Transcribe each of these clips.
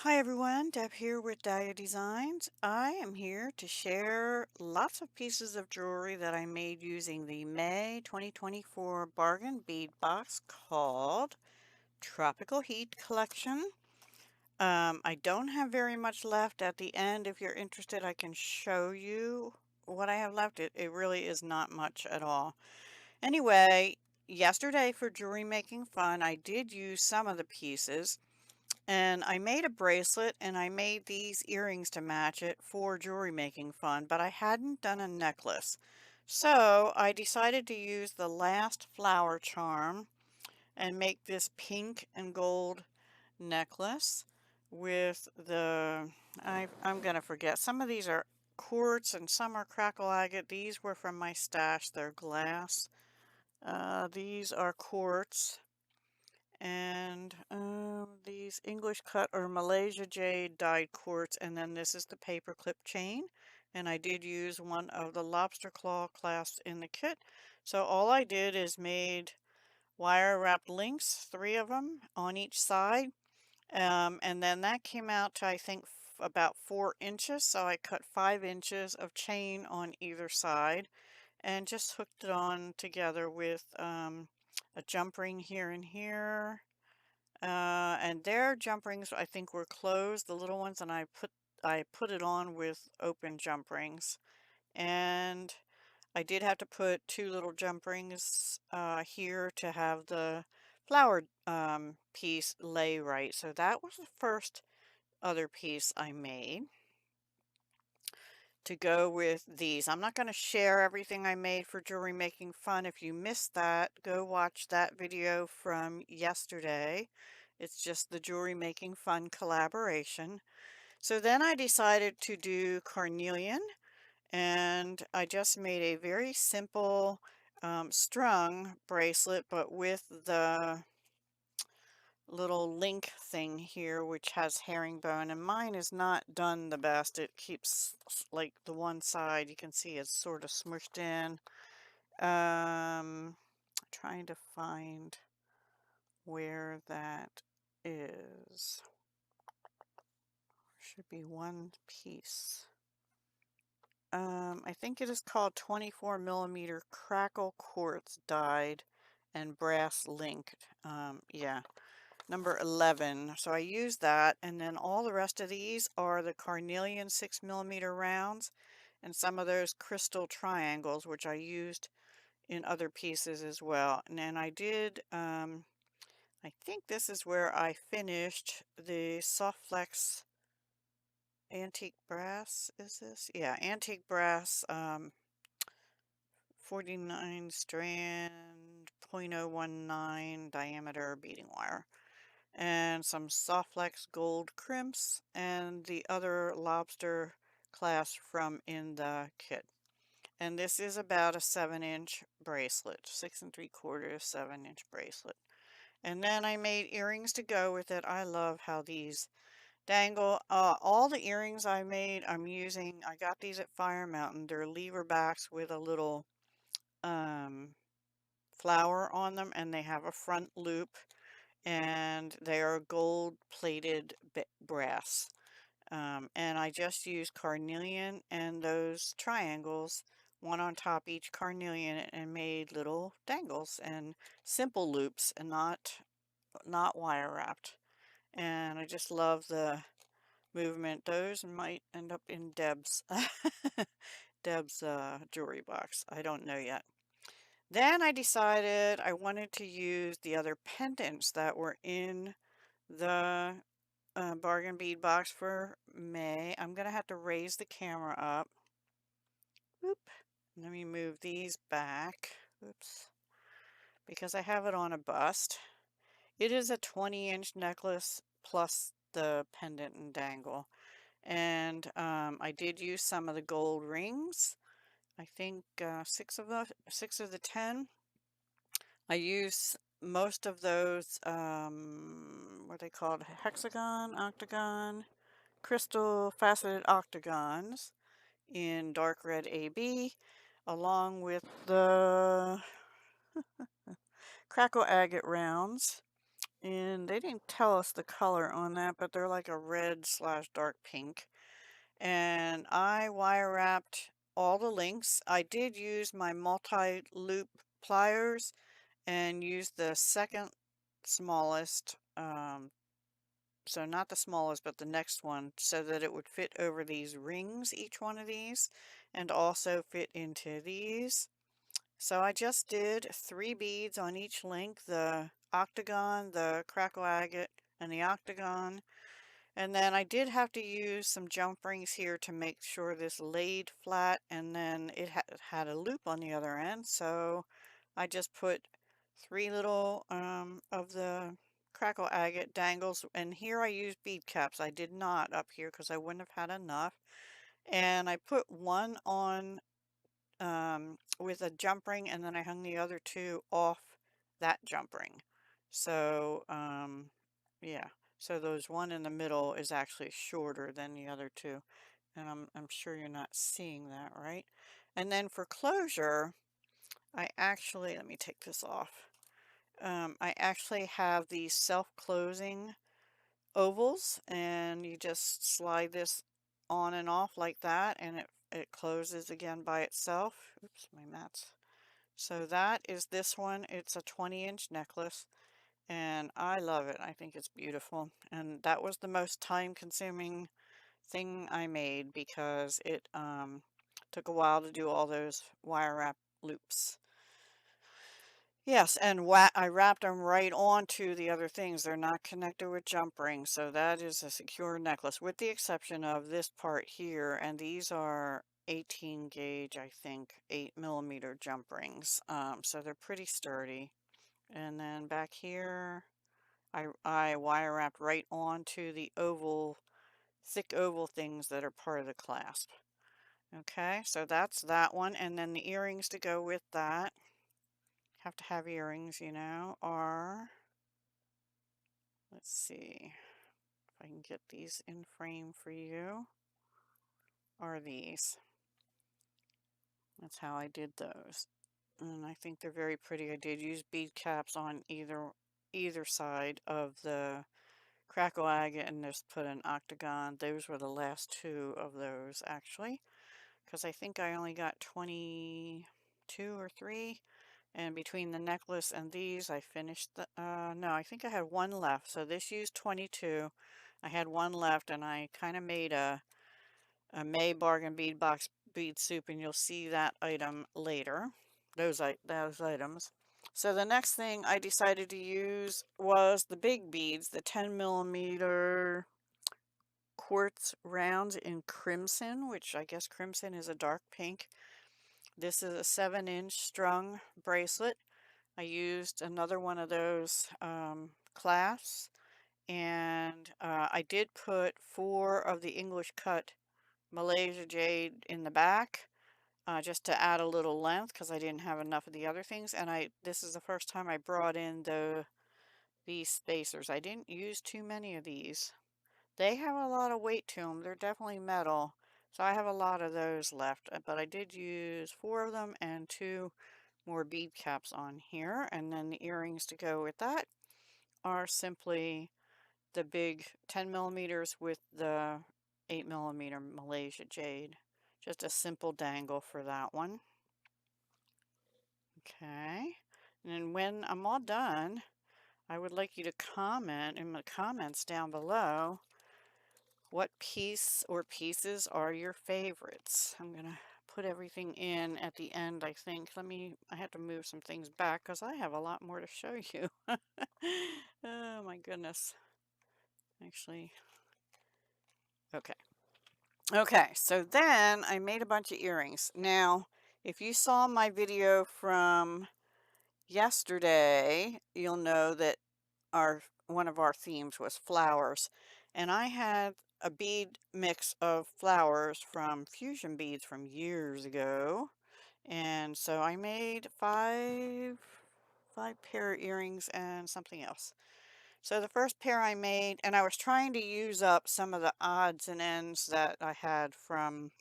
Hi everyone, Deb here with Dahlia Designs. I am here to share lots of pieces of jewelry that I made using the May 2024 bargain bead box called Tropical Heat Collection. I don't have very much left. At the end, if you're interested, I can show you what I have left. It really is not much at all. Anyway, yesterday for jewelry making fun, I did use some of the pieces. And I made a bracelet and I made these earrings to match it for jewelry making fun, but I hadn't done a necklace. So I decided to use the last flower charm and make this pink and gold necklace with I'm going to forget. Some of these are quartz and some are crackle agate. These were from my stash. They're glass. These are quartz. And these English cut or Malaysia jade dyed quartz, and then this is the paper clip chain, and I did use one of the lobster claw clasps in the kit. So all I did is made wire wrapped links, 3 of them on each side, and then that came out to I think about 4 inches, so I cut 5 inches of chain on either side and just hooked it on together with a jump ring here and here, and their jump rings I think were closed, the little ones, and I put it on with open jump rings. And I did have to put 2 little jump rings here to have the flower piece lay right. So that was the first other piece I made to go with these. I'm not going to share everything I made for jewelry making fun. If you missed that, go watch that video from yesterday. It's just the jewelry making fun collaboration. So then I decided to do carnelian, and I just made a very simple strung bracelet, but with the little link thing here, which has herringbone, and mine is not done the best. It keeps like the one side, you can see it's sort of smushed in. Trying to find where that is. Should be one piece. I think it is called 24mm crackle quartz dyed and brass linked. Yeah, number 11. So I used that, and then all the rest of these are the carnelian 6mm rounds and some of those crystal triangles, which I used in other pieces as well. And then I did, I think this is where I finished the soft flex antique brass. Is this? Yeah, antique brass, 49 strand, 0.019 diameter beading wire, and some soft flex gold crimps, and the other lobster clasp from in the kit. And this is about a 7-inch bracelet, 6 3/4, 7-inch bracelet. And then I made earrings to go with it. I love how these dangle. All the earrings I made, I got these at Fire Mountain. They're lever backs with a little um, flower on them, and they have a front loop, and they are gold plated brass. And I just used carnelian and those triangles, one on top each carnelian, and made little dangles and simple loops, and not wire wrapped. And I just love the movement. Those might end up in Deb's jewelry box. I don't know yet. Then I decided I wanted to use the other pendants that were in the bargain bead box for May. I'm going to have to raise the camera up. Oop. Let me move these back. Oops. Because I have it on a bust. It is a 20-inch necklace plus the pendant and dangle. And I did use some of the gold rings. I think 6 of the 10. I use most of those, what are they called? Hexagon, octagon, crystal faceted octagons in dark red AB, along with the crackle agate rounds And they didn't tell us the color on that, but they're like a red slash dark pink. And I wire wrapped all the links. I did use my multi-loop pliers and use the second smallest, so not the smallest, but the next one, so that it would fit over these rings, each one of these, and also fit into these. So I just did 3 beads on each link, the octagon, the crackle agate, and the octagon. And then I did have to use some jump rings here to make sure this laid flat, and then it had a loop on the other end. So I just put 3 little of the crackle agate dangles, and here I used bead caps. I did not up here because I wouldn't have had enough. And I put one on with a jump ring, and then I hung the other 2 off that jump ring. So yeah, so those one in the middle is actually shorter than the other 2, and I'm sure you're not seeing that, right? And then for closure, I actually, let me take this off. I actually have these self-closing ovals, and you just slide this on and off like that, and it closes again by itself. Oops, my mat's. So that is this one. It's a 20-inch necklace, and I love it. I think it's beautiful. And that was the most time-consuming thing I made because it took a while to do all those wire wrap loops. Yes, and I wrapped them right onto the other things. They're not connected with jump rings, so that is a secure necklace, with the exception of this part here, and these are 18 gauge, I think, 8mm jump rings. So they're pretty sturdy. And then back here, I wire wrapped right onto the oval, thick oval things that are part of the clasp. Okay, so that's that one, and then the earrings to go with that. Have to have earrings, you know, are, let's see if I can get these in frame for you, are these. That's how I did those. And I think they're very pretty. I did use bead caps on either side of the crackle agate and just put an octagon. Those were the last 2 of those actually, because I think I only got 22 or 3. And between the necklace and these, I finished the, no, I think I had 1 left. So this used 22. I had 1 left, and I kind of made a May bargain bead box bead soup, and you'll see that item later, those items. So the next thing I decided to use was the big beads, the 10mm quartz rounds in crimson, which I guess crimson is a dark pink. This is a 7-inch strung bracelet. I used another one of those clasps, and I did put 4 of the English cut Malaysia jade in the back, just to add a little length because I didn't have enough of the other things. And this is the first time I brought in these spacers. I didn't use too many of these. They have a lot of weight to them. They're definitely metal, so I have a lot of those left. But I did use 4 of them and 2 more bead caps on here. And then the earrings to go with that are simply the big 10mm with the 8mm Malaysia jade. Just a simple dangle for that one. Okay. And then when I'm all done, I would like you to comment in the comments down below what piece or pieces are your favorites. I'm going to put everything in at the end, I think. I have to move some things back because I have a lot more to show you. Oh my goodness. Actually, okay. Okay, so then I made a bunch of earrings. Now, if you saw my video from yesterday, you'll know that one of our themes was flowers. And I had a bead mix of flowers from fusion beads from years ago. And so I made five pair of earrings and something else. So the first pair I made, and I was trying to use up some of the odds and ends that I had from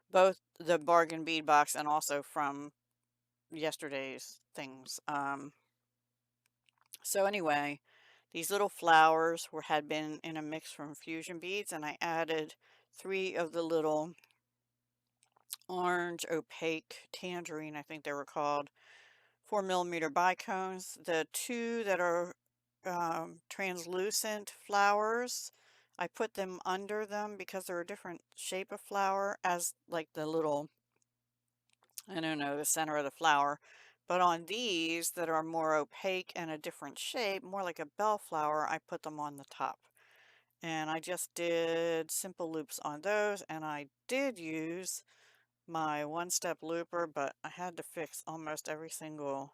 both the bargain bead box and also from yesterday's things. So anyway, these little flowers had been in a mix from fusion beads, and I added 3 of the little orange opaque tangerine, I think they were called, 4 millimeter bicones. The 2 that are translucent flowers, I put them under them because they're a different shape of flower as like the little, I don't know, the center of the flower. But on these that are more opaque and a different shape, more like a bellflower, I put them on the top. And I just did simple loops on those, and I did use my one-step looper, but I had to fix almost every single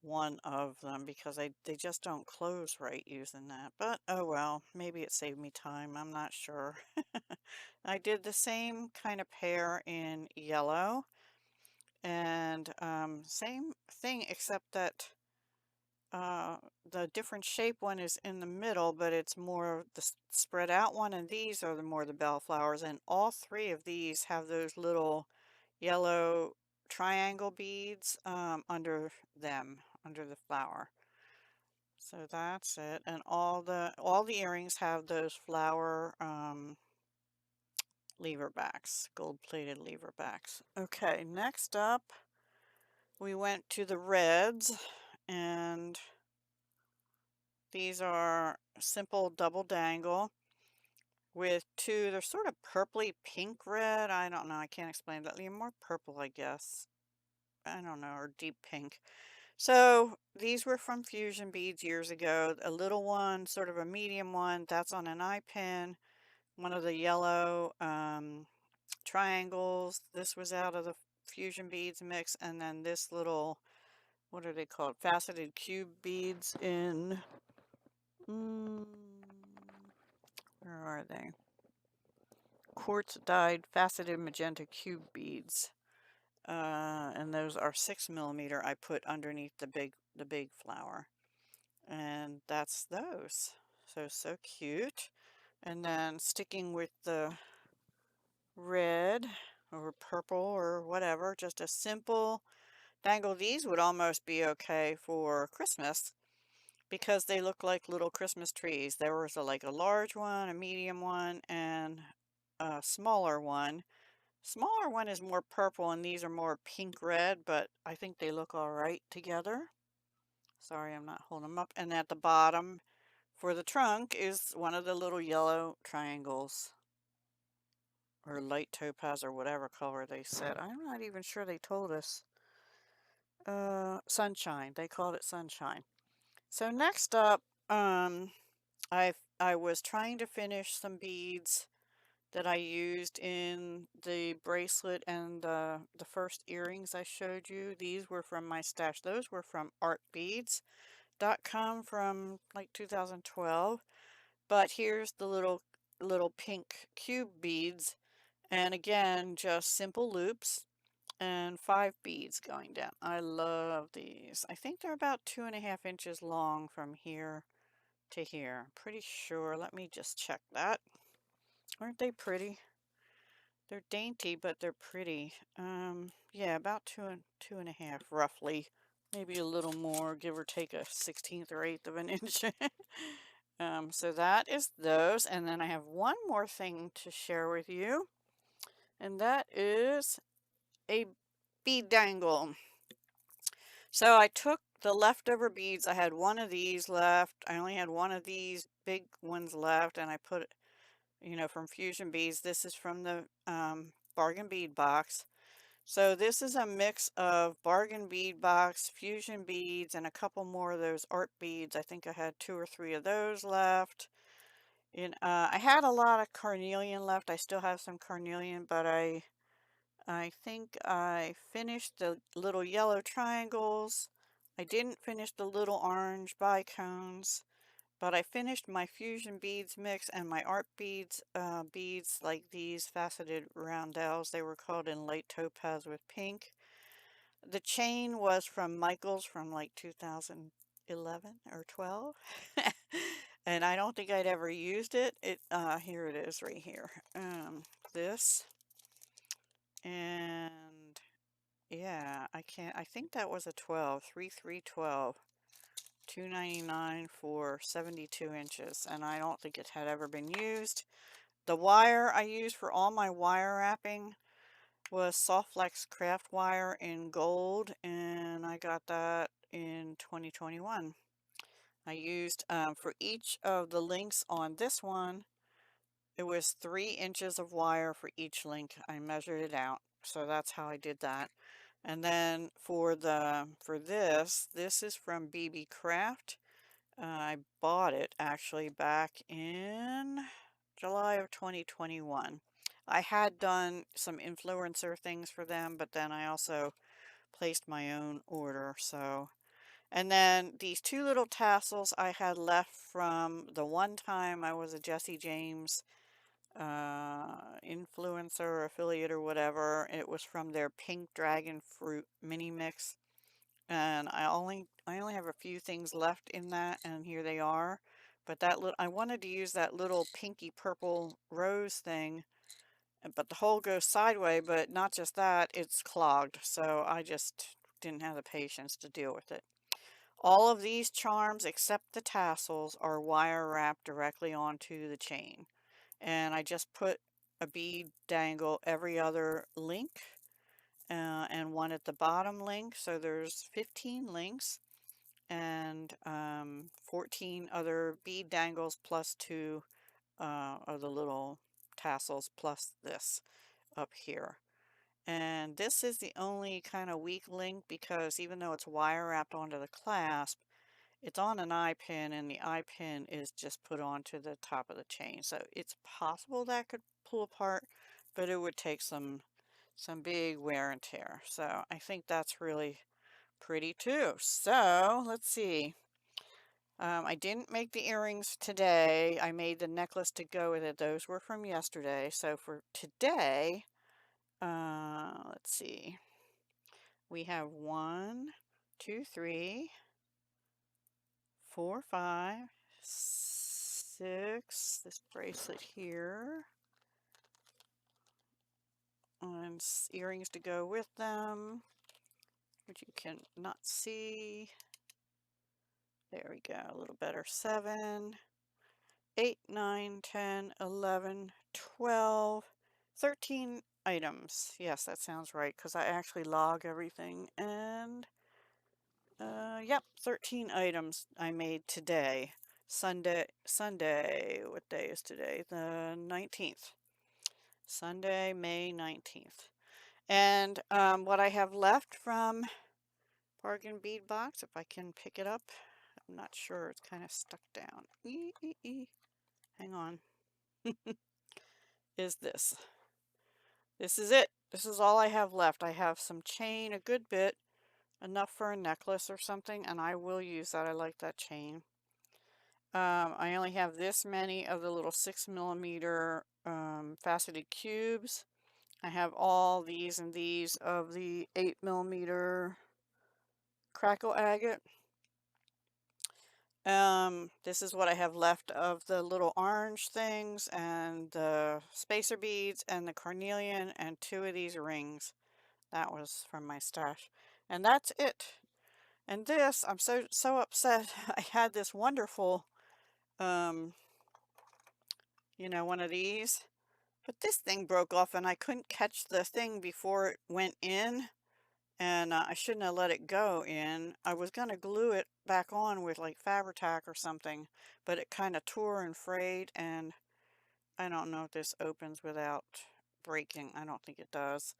one of them because they just don't close right using that. But oh well, maybe it saved me time. I'm not sure. I did the same kind of pair in yellow, and same thing except that uh, the different shape one is in the middle, but it's more the spread out one, and these are the more the bellflowers, and all 3 of these have those little yellow triangle beads under them, under the flower. So that's it, and all the earrings have those flower lever backs, gold-plated lever backs. Okay, next up, we went to the reds, and these are simple double dangle with 2, they're sort of purpley pink red. I don't know, I can't explain that. They're more purple, I guess. I don't know, or deep pink. So these were from Fusion Beads years ago. A little one, sort of a medium one, that's on an eye pin. One of the yellow triangles. This was out of the Fusion Beads mix. And then this little, what are they called? Faceted cube beads in, where are they? Quartz dyed faceted magenta cube beads. And those are 6 millimeter I put underneath the big flower. And that's those. So cute. And then sticking with the red or purple or whatever, just a simple dangle. These would almost be okay for Christmas because they look like little Christmas trees. There was like a large one, a medium one, and a smaller one. Smaller one is more purple and these are more pink red, but I think they look all right together. Sorry, I'm not holding them up. And at the bottom for the trunk is one of the little yellow triangles, or light topaz, or whatever color they said. I'm not even sure they told us. Sunshine. They called it sunshine. So next up, I was trying to finish some beads that I used in the bracelet and the first earrings I showed you. These were from my stash. Those were from artbeads.com from like 2012. But here's the little pink cube beads, and again, just simple loops and 5 beads going down. I love these. I think they're about 2.5 inches long from here to here. Pretty sure. Let me just check that. Aren't they pretty? They're dainty, but they're pretty. Yeah, about 2.5 roughly. Maybe a little more, give or take a 16th or 8th of an inch. So that is those. And then I have one more thing to share with you, and that is a bead dangle. So I took the leftover beads. I had one of these left. I only had one of these big ones left, and I put, from Fusion Beads. This is from the bargain bead box. So this is a mix of bargain bead box, Fusion Beads, and a couple more of those art beads. I think I had 2 or 3 of those left. I had a lot of carnelian left. I still have some carnelian, but I think I finished the little yellow triangles. I didn't finish the little orange bicones, but I finished my Fusion Beads mix and my art beads, beads like these faceted roundels. They were called in light topaz with pink. The chain was from Michael's from like 2011 or 12. And I don't think I'd ever used it. Here it is right here. This. And yeah, I think that was a 12, 3312. $2.99 for 72 inches, and I don't think it had ever been used. The wire I used for all my wire wrapping was Softflex craft wire in gold, and I got that in 2021. I used for each of the links on this one, it was 3 inches of wire for each link. I measured it out, so that's how I did that. And then for this is from BB Craft. I bought it actually back in July of 2021. I had done some influencer things for them, but then I also placed my own order. So, and then these two little tassels I had left from the one time I was a Jesse James influencer or affiliate or whatever. It was from their pink dragon fruit mini mix, and I only have a few things left in that, and here they are. But that little, I wanted to use that little pinky purple rose thing, but the hole goes sideways, but not just that, it's clogged, so I just didn't have the patience to deal with it. All of these charms except the tassels are wire wrapped directly onto the chain, and I just put a bead dangle every other link, and one at the bottom link, so there's 15 links, and 14 other bead dangles plus two of the little tassels plus this up here. And this is the only kind of weak link because even though it's wire wrapped onto the clasp, it's on an eye pin, and the eye pin is just put onto the top of the chain. So it's possible that could pull apart, but it would take some big wear and tear. So I think that's really pretty too. So let's see. I didn't make the earrings today. I made the necklace to go with it. Those were from yesterday. So for today, let's see. We have 1, 2, 3, 4, 5, 6. This bracelet here. And earrings to go with them, which you can not see. There we go, a little better. 7, 8, 9, 10, 11, 12, 13 items. Yes, that sounds right, because I actually log everything. And, yep, 13 items I made today. Sunday, what day is today? The 19th. Sunday, May 19th. And what I have left from Bargain Bead Box, if I can pick it up, I'm not sure, it's kind of stuck down. Hang on. Is this. This is it. This is all I have left. I have some chain, a good bit, enough for a necklace or something, and I will use that. I like that chain. I only have this many of the little 6mm faceted cubes. I have all these and these of the 8mm crackle agate. This is what I have left of the little orange things and the spacer beads and the carnelian and 2 of these rings. That was from my stash. And that's it. And this, I'm so upset. I had this wonderful, one of these, but this thing broke off and I couldn't catch the thing before it went in. And I shouldn't have let it go in. I was going to glue it back on with like Fabri-Tac or something, but it kind of tore and frayed, and I don't know if this opens without breaking. I don't think it does.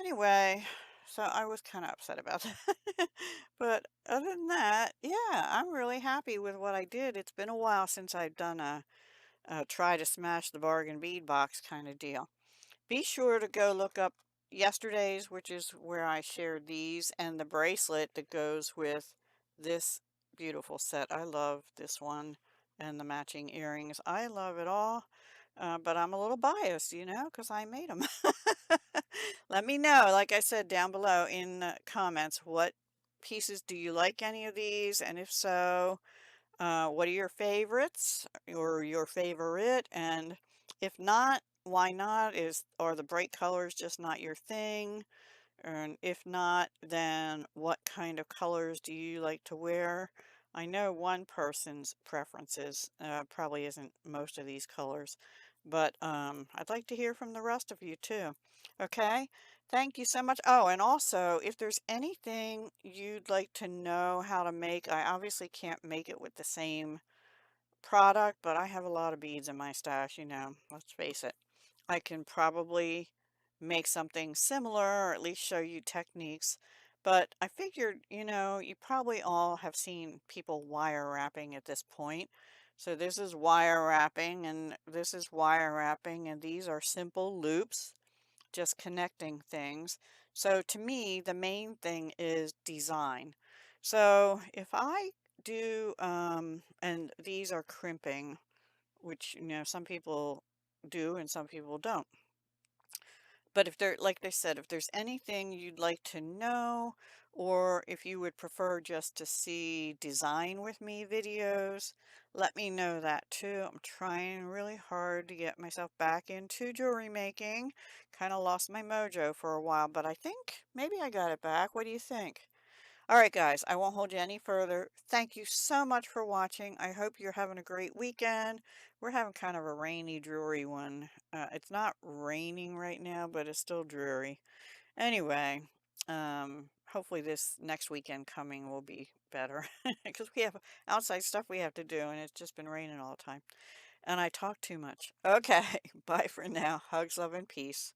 Anyway, so I was kind of upset about that. But other than that, yeah, I'm really happy with what I did. It's been a while since I've done a try to smash the bargain bead box kind of deal. Be sure to go look up yesterday's, which is where I shared these, and the bracelet that goes with this beautiful set. I love this one and the matching earrings. I love it all, but I'm a little biased, because I made them. Let me know, like I said down below in the comments, what pieces do you like any of these? And if so, what are your favorites or your favorite? And if not, why not? Are the bright colors just not your thing? And if not, then what kind of colors do you like to wear? I know one person's preferences probably isn't most of these colors, but I'd like to hear from the rest of you too. Okay, thank you so much. Oh, and also, if there's anything you'd like to know how to make, I obviously can't make it with the same product, but I have a lot of beads in my stash, let's face it. I can probably make something similar or at least show you techniques. But I figured, you probably all have seen people wire wrapping at this point. So this is wire wrapping and this is wire wrapping and these are simple loops, just connecting things. So to me, the main thing is design. So if I do, and these are crimping, which, some people do and some people don't. But if there, like they said, if there's anything you'd like to know, or if you would prefer just to see design with me videos, let me know that too. I'm trying really hard to get myself back into jewelry making. Kind of lost my mojo for a while, but I think maybe I got it back. What do you think? All right, guys, I won't hold you any further. Thank you so much for watching. I hope you're having a great weekend. We're having kind of a rainy, dreary one. It's not raining right now, but it's still dreary. Anyway, hopefully this next weekend coming will be better because we have outside stuff we have to do, and it's just been raining all the time. And I talk too much. Okay, bye for now. Hugs, love, and peace.